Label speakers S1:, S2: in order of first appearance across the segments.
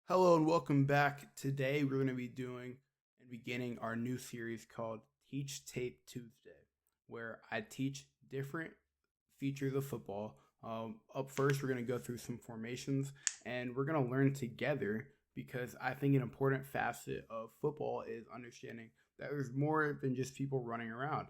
S1: Hello and welcome back. Today we're going to be doing and beginning our new series called Teach Tape Tuesday, where I teach different features of football. Up first, we're going to go through some formations and we're going to learn together because I think an important facet of football is understanding that there's more than just people running around.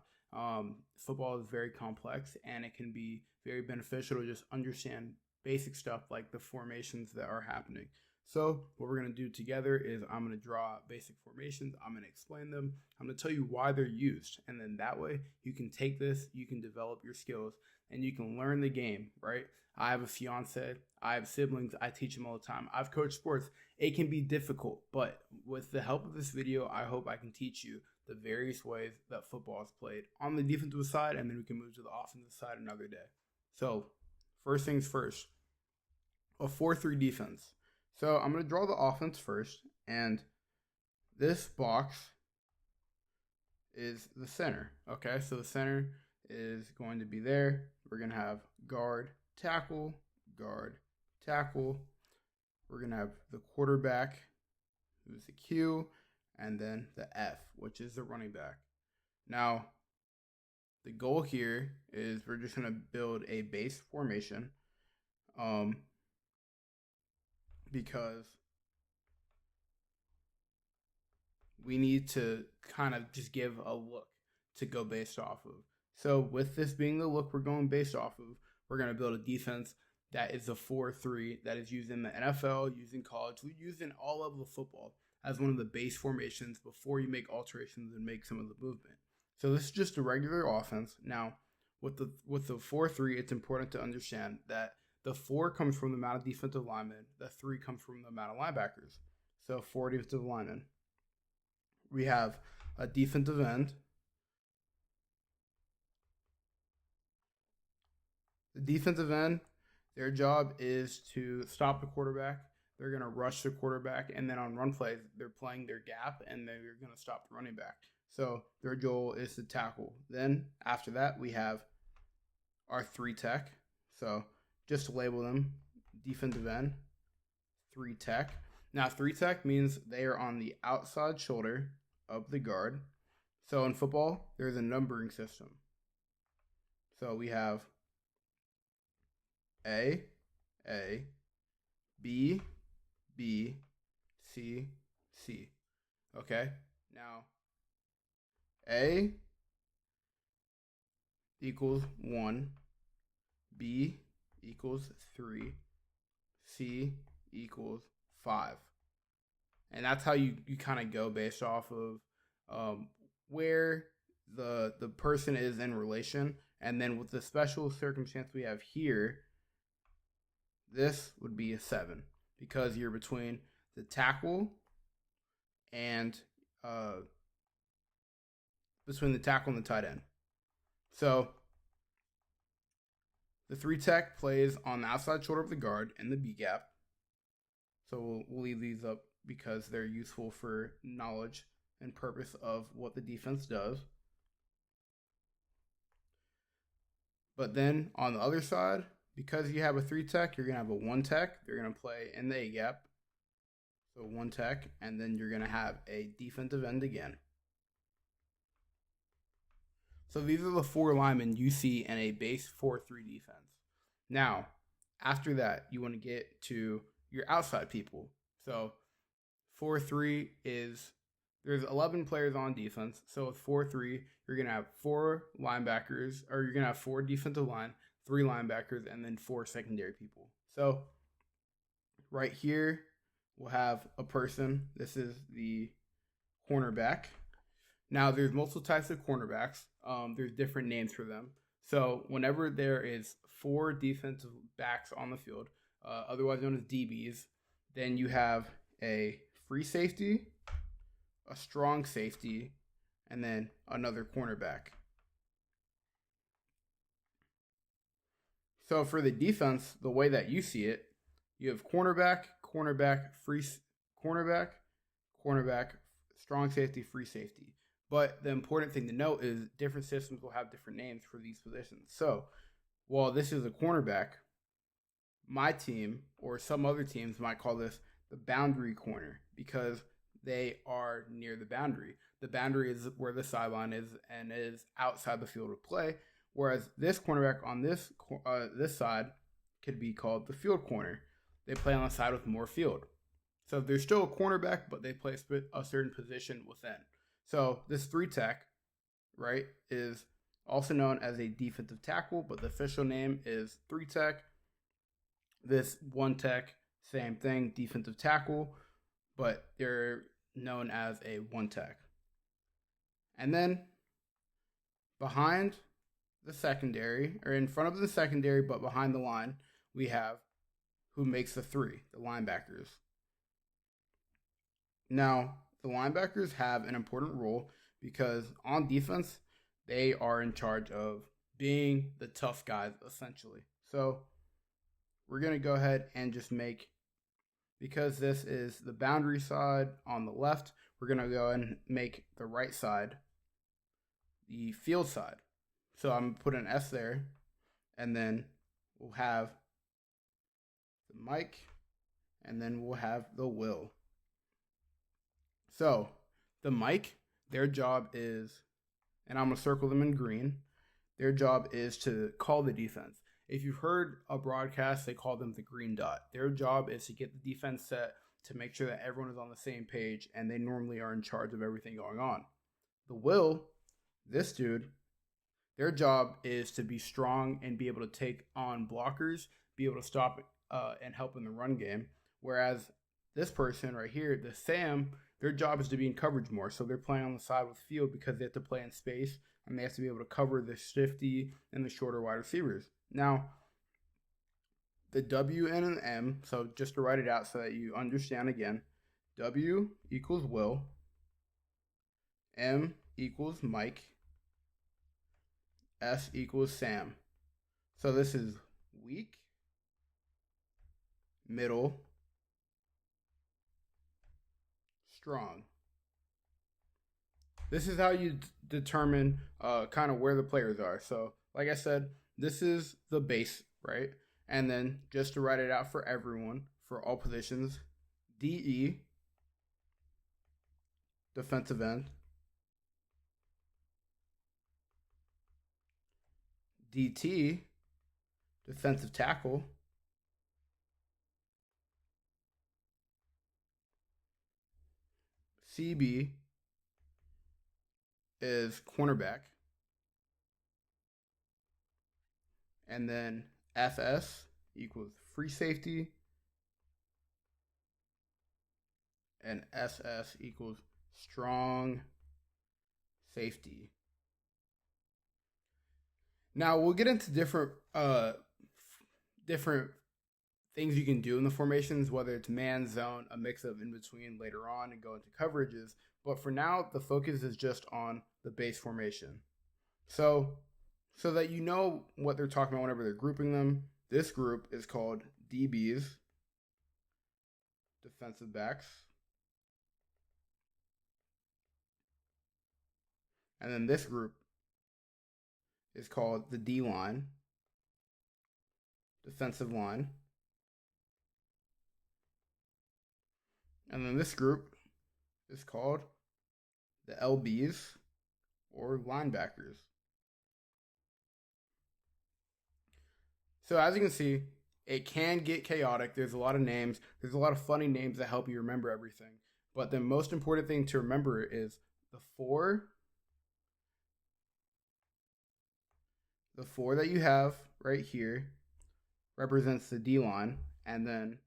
S1: Football is very complex and it can be very beneficial to just understand basic stuff like the formations that are happening. So what we're going to do together is I'm going to draw basic formations. I'm going to explain them. I'm going to tell you why they're used. And then that way you can take this, you can develop your skills, and you can learn the game, right? I have a fiance. I have siblings. I teach them all the time. I've coached sports. It can be difficult, but with the help of this video, I hope I can teach you the various ways that football is played on the defensive side, and then we can move to the offensive side another day. So first things first, a 4-3 defense. So I'm going to draw the offense first, and this box is the center. Okay, so the center is going to be there. We're going to have guard, tackle, guard, tackle. We're going to have the quarterback, who's the Q, and then the F, which is the running back. Now, the goal here is we're just going to build a base formation. Because we need to kind of just give a look to go based off of. So with this being the look we're going based off of, we're going to build a defense that is a 4-3 that is used in the NFL, used in college, we use in all levels of football as one of the base formations before you make alterations and make some of the movement. So this is just a regular offense. Now, with the 4-3, it's important to understand that the 4 comes from the amount of defensive linemen. The 3 comes from the amount of linebackers. So 4 defensive linemen. We have a defensive end. The defensive end, their job is to stop the quarterback. They're going to rush the quarterback. And then on run plays, they're playing their gap and they're going to stop the running back. So their goal is to tackle. Then after that, we have our 3 tech. So just to label them, defensive end, 3 tech. Now, 3 tech means they are on the outside shoulder of the guard. So in football, there's a numbering system. So we have A, B, B, C, C. Okay? Now, A equals 1, B equals 3, C equals 5. And that's how you kind of go based off of where the person is in relation. And then with the special circumstance we have here, this would be a 7 because you're between the tackle and the tight end. So the 3 tech plays on the outside shoulder of the guard in the B gap. So we'll leave these up because they're useful for knowledge and purpose of what the defense does. But then on the other side, because you have a 3 tech, you're going to have a 1 tech. They're going to play in the A gap. So 1 tech, and then you're going to have a defensive end again. So these are the 4 linemen you see in a base 4-3 defense. Now, after that, you want to get to your outside people. So 4-3 is, there's 11 players on defense. So with 4-3, you're going to have 4 linebackers, or you're going to have 4 defensive line, 3 linebackers, and then 4 secondary people. So right here, we'll have a person. This is the cornerback. Now, there's multiple types of cornerbacks. There's different names for them. So whenever there is 4 defensive backs on the field, otherwise known as DBs, then you have a free safety, a strong safety, and then another cornerback. So for the defense, the way that you see it, you have cornerback, strong safety, free safety. But the important thing to note is different systems will have different names for these positions. So while this is a cornerback, my team or some other teams might call this the boundary corner because they are near the boundary. The boundary is where the sideline is and is outside the field of play. Whereas this cornerback on this side could be called the field corner. They play on the side with more field. So they're still a cornerback, but they play a certain position within. So this 3-tech, right, is also known as a defensive tackle, but the official name is 3-tech. This 1-tech, same thing, defensive tackle, but they're known as a 1-tech. And then behind the secondary, or in front of the secondary, but behind the line, we have who makes the 3, the linebackers. Now, the linebackers have an important role because on defense, they are in charge of being the tough guys, essentially. So we're going to go ahead and just make, because this is the boundary side on the left, we're going to go and make the right side the field side. So I'm going to put an S there, and then we'll have the Mike, and then we'll have the Will. So the Mike, their job is, and I'm going to circle them in green, their job is to call the defense. If you've heard a broadcast, they call them the green dot. Their job is to get the defense set to make sure that everyone is on the same page, and they normally are in charge of everything going on. The Will, this dude, their job is to be strong and be able to take on blockers, be able to stop and help in the run game. Whereas this person right here, the Sam, their job is to be in coverage more. So they're playing on the side with field because they have to play in space and they have to be able to cover the shifty and the shorter wide receivers. Now, the W and an M, so just to write it out so that you understand again, W equals Will, M equals Mike, S equals Sam. So this is weak, middle, strong. This is how you determine kind of where the players are. So like I said, this is the base, right? And then just to write it out for everyone, for all positions, DE, defensive end, DT, defensive tackle, CB is cornerback, and then FS equals free safety, and SS equals strong safety. Now we'll get into different things you can do in the formations, whether it's man, zone, a mix of in between later on, and go into coverages. But for now, the focus is just on the base formation. So that you know what they're talking about whenever they're grouping them, this group is called DBs, defensive backs. And then this group is called the D line, defensive line. And then this group is called the LBs, or linebackers. So as you can see, it can get chaotic. There's a lot of names. There's a lot of funny names that help you remember everything. But the most important thing to remember is the four that you have right here represents the D line, and then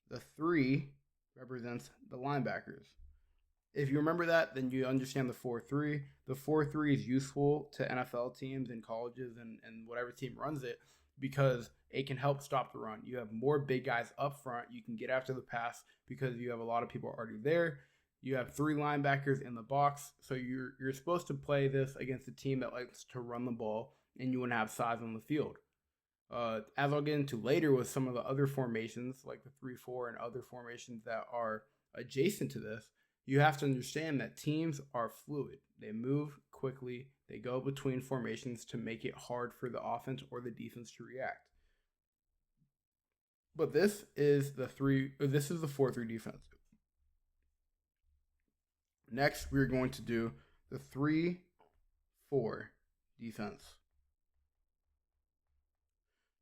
S1: the 3 represents the linebackers. If you remember that, then you understand the 4-3. The 4-3 is useful to NFL teams and colleges and whatever team runs it because it can help stop the run. You have more big guys up front. You can get after the pass because you have a lot of people already there. You have 3 linebackers in the box. So you're supposed to play this against a team that likes to run the ball, and you want to have size on the field. As I'll get into later with some of the other formations, like the 3-4 and other formations that are adjacent to this, you have to understand that teams are fluid. They move quickly. They go between formations to make it hard for the offense or the defense to react. But this is the 4-3 defense. Next, we're going to do the 3-4 defense.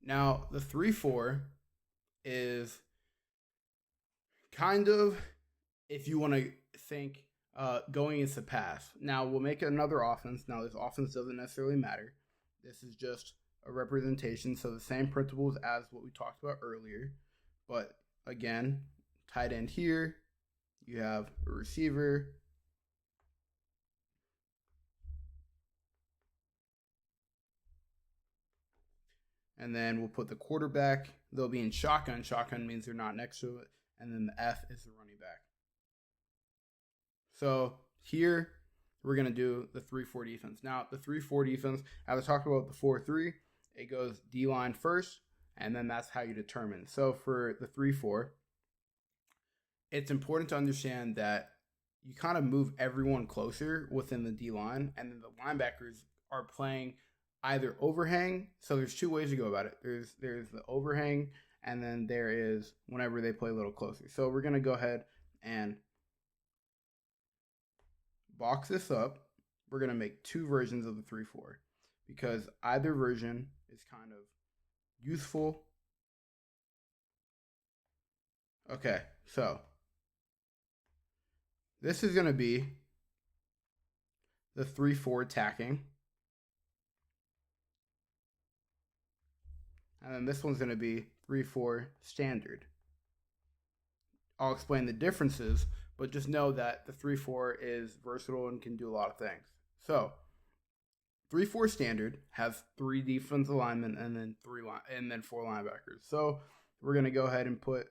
S1: Now, the 3-4 is kind of, if you want to think, going into pass. Now, we'll make another offense. Now, this offense doesn't necessarily matter. This is just a representation. So the same principles as what we talked about earlier. But again, tight end here. You have a receiver. And then we'll put the quarterback. They'll be in shotgun. Shotgun means they're not next to it. And then the F is the running back. So here we're going to do the 3-4 defense. Now, the 3-4 defense, as I talked about the 4-3, it goes D-line first, and then that's how you determine. So for the 3-4, it's important to understand that you kind of move everyone closer within the D-line, and then the linebackers are playing either overhang. So there's two ways to go about it. There's the overhang, and then there is whenever they play a little closer. So we're going to go ahead and box this up. We're going to make two versions of the 3-4 because either version is kind of useful. Okay, so this is going to be the 3-4 attacking. And then this one's going to be 3-4 standard. I'll explain the differences, but just know that the 3-4 is versatile and can do a lot of things. So, 3-4 standard has 3 defensive linemen and then 4 linebackers. So, we're going to go ahead and put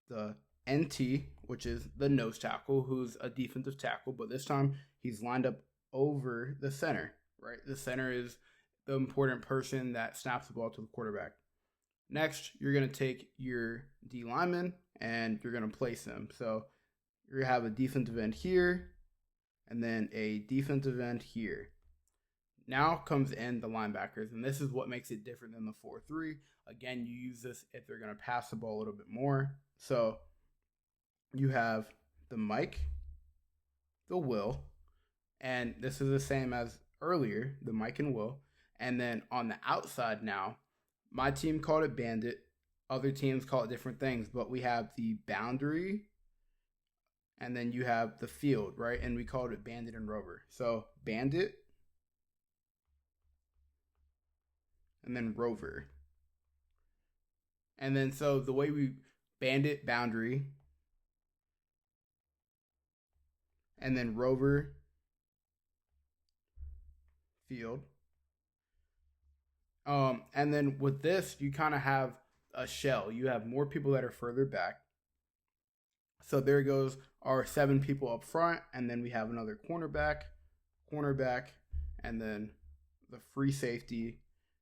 S1: the NT, which is the nose tackle, who's a defensive tackle, but this time he's lined up over the center, right? The center is the important person that snaps the ball to the quarterback. Next, you're going to take your D lineman and you're going to place them. So you're going to have a defensive end here and then a defensive end here. Now comes in the linebackers, and this is what makes it different than the 4-3. Again, you use this if they're going to pass the ball a little bit more. So you have the Mike, the Will, and this is the same as earlier, the Mike and Will. And then on the outside now, my team called it Bandit. Other teams call it different things, but we have the boundary, and then you have the field, right? And we called it Bandit and Rover. So Bandit, and then Rover. And then so the way we Bandit, boundary, and then Rover, field. And then with this, you kind of have a shell. You have more people that are further back. So there goes our 7 people up front, and then we have another cornerback, and then the free safety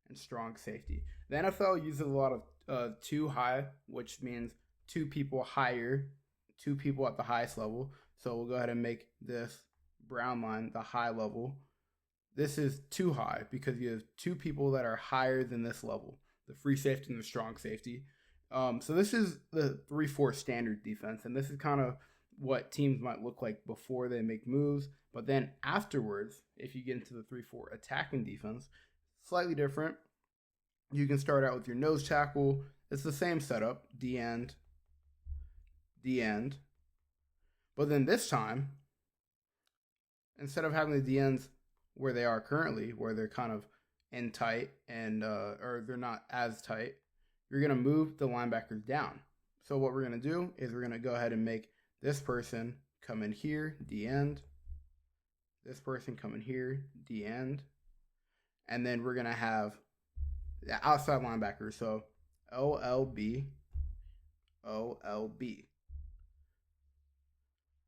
S1: and strong safety. The NFL uses a lot of 2 high, which means 2 people higher, 2 people at the highest level. So we'll go ahead and make this brown line the high level. This is too high because you have 2 people that are higher than this level, the free safety and the strong safety. So this is the 3-4 standard defense, and this is kind of what teams might look like before they make moves. But then afterwards, if you get into the 3-4 attacking defense, slightly different. You can start out with your nose tackle. It's the same setup, D-end. But then this time, instead of having the D-ends where they are currently, where they're kind of in tight and or they're not as tight, you're going to move the linebackers down. So what we're going to do is we're going to go ahead and make this person come in here, D-end. This person come in here, D-end. And then we're going to have the outside linebackers. So OLB.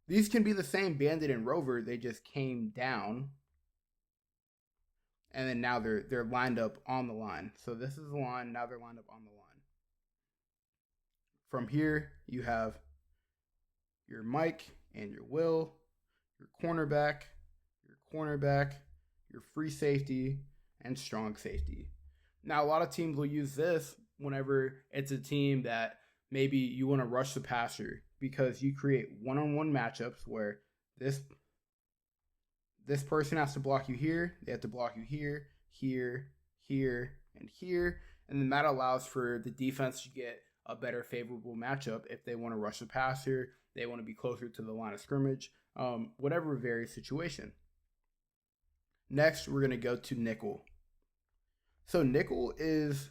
S1: These can be the same Bandit and Rover. They just came down. And then now they're lined up on the line. So this is the line. Now they're lined up on the line. From here, you have your Mike and your Will, your cornerback, your free safety, and strong safety. Now, a lot of teams will use this whenever it's a team that maybe you want to rush the passer because you create one-on-one matchups where this this person has to block you here, they have to block you here, here, here, and here, and then that allows for the defense to get a better favorable matchup if they want to rush the passer, they want to be closer to the line of scrimmage, whatever varies situation. Next, we're going to go to nickel. So nickel is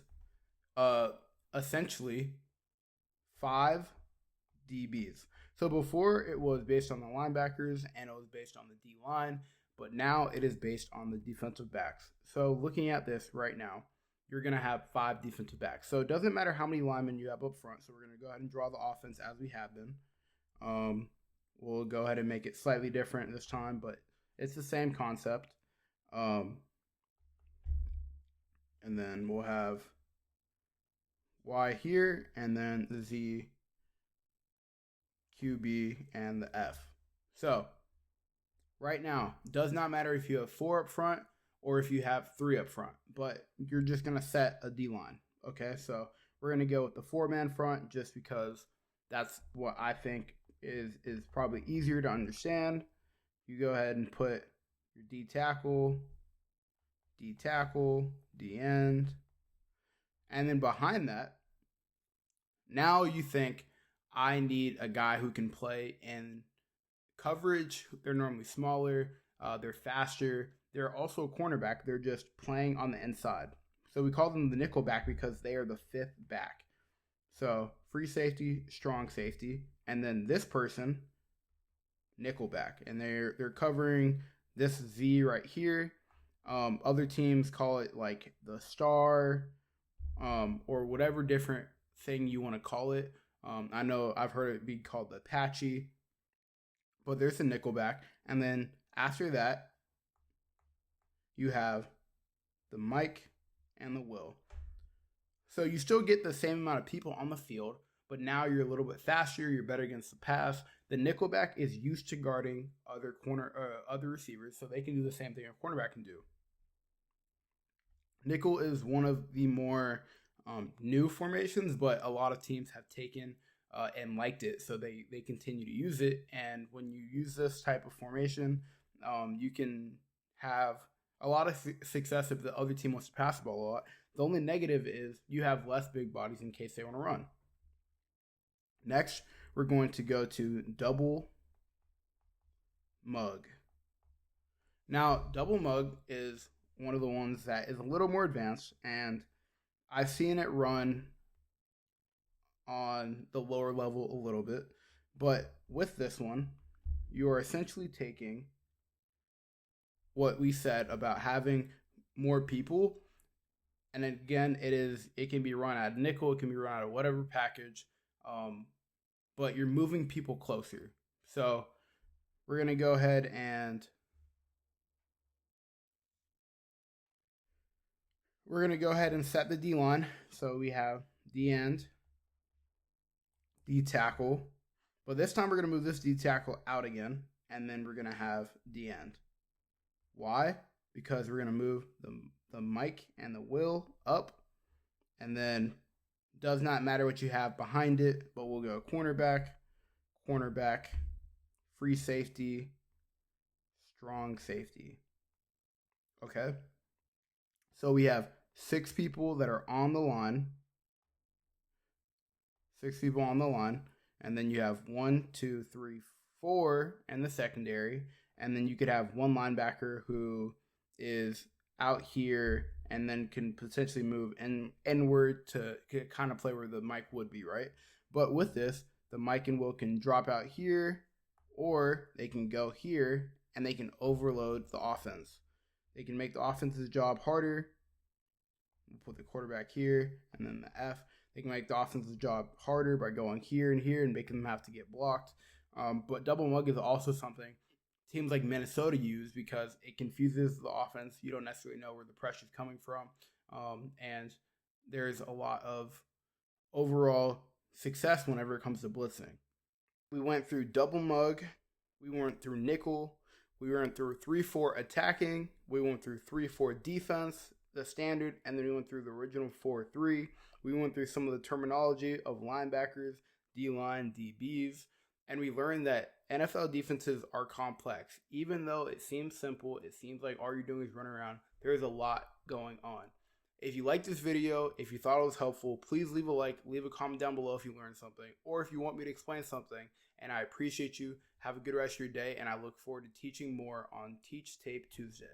S1: essentially 5 DBs. So before it was based on the linebackers and it was based on the D line, but now it is based on the defensive backs. So looking at this right now, you're going to have 5 defensive backs. So it doesn't matter how many linemen you have up front. So we're going to go ahead and draw the offense as we have been. We'll go ahead and make it slightly different this time, but it's the same concept. And then we'll have Y here, and then the Z, QB, and the F. So right now, does not matter if you have 4 up front or if you have 3 up front, but you're just going to set a D line. Okay, so we're going to go with the 4-man front just because that's what I think is probably easier to understand. You go ahead and put your D tackle, D end, and then behind that, now you think I need a guy who can play in coverage. They're normally smaller, they're faster, they're also a cornerback, they're just playing on the inside. So we call them the nickel back because they are the 5th back. So free safety, strong safety, and then this person, nickel back, and they're covering this Z right here. Other teams call it like the star, or whatever different thing you want to call it. I know I've heard it be called the Apache, but there's a nickelback. And then after that, you have the Mike and the Will. So you still get the same amount of people on the field, but now you're a little bit faster. You're better against the pass. The nickelback is used to guarding other receivers, so they can do the same thing a cornerback can do. Nickel is one of the more new formations, but a lot of teams have taken and liked it, so they continue to use it. And when you use this type of formation, you can have a lot of success if the other team wants to pass the ball a lot. The only negative is you have less big bodies in case they want to run. Next, we're going to go to double mug. Now, double mug is one of the ones that is a little more advanced, and I've seen it run on the lower level a little bit. But with this one, you are essentially taking what we said about having more people, and again, it can be run out of nickel, it can be run out of whatever package, but you're moving people closer. So we're going to go ahead and set the D line. So we have D end, D tackle, but this time we're going to move this D tackle out again, and then we're going to have D end. Why? Because we're going to move the Mike and the Will up, and then does not matter what you have behind it, but we'll go cornerback, free safety, strong safety. Okay? So we have 6 people that are on the line. 6 people on the line. And then you have 1, 2, 3, 4 in the secondary. And then you could have one linebacker who is out here and then can potentially move inward to kind of play where the Mike would be, right? But with this, the Mike and Will can drop out here, or they can go here and they can overload the offense. They can make the offense's job harder. We'll put the quarterback here and then the F. They can make the offense's job harder by going here and here and making them have to get blocked. But double mug is also something teams like Minnesota use because it confuses the offense. You don't necessarily know where the pressure is coming from. And there's a lot of overall success whenever it comes to blitzing. We went through double mug. We went through nickel. We went through 3-4 attacking. We went through 3-4 defense. the standard, and then we went through the original 4-3. We went through some of the terminology of linebackers, D-line, DBs, and we learned that NFL defenses are complex. Even though it seems simple, it seems like all you're doing is run around, there's a lot going on. If you liked this video, if you thought it was helpful, please leave a like, leave a comment down below if you learned something, or if you want me to explain something, and I appreciate you. Have a good rest of your day, and I look forward to teaching more on Teach Tape Tuesday.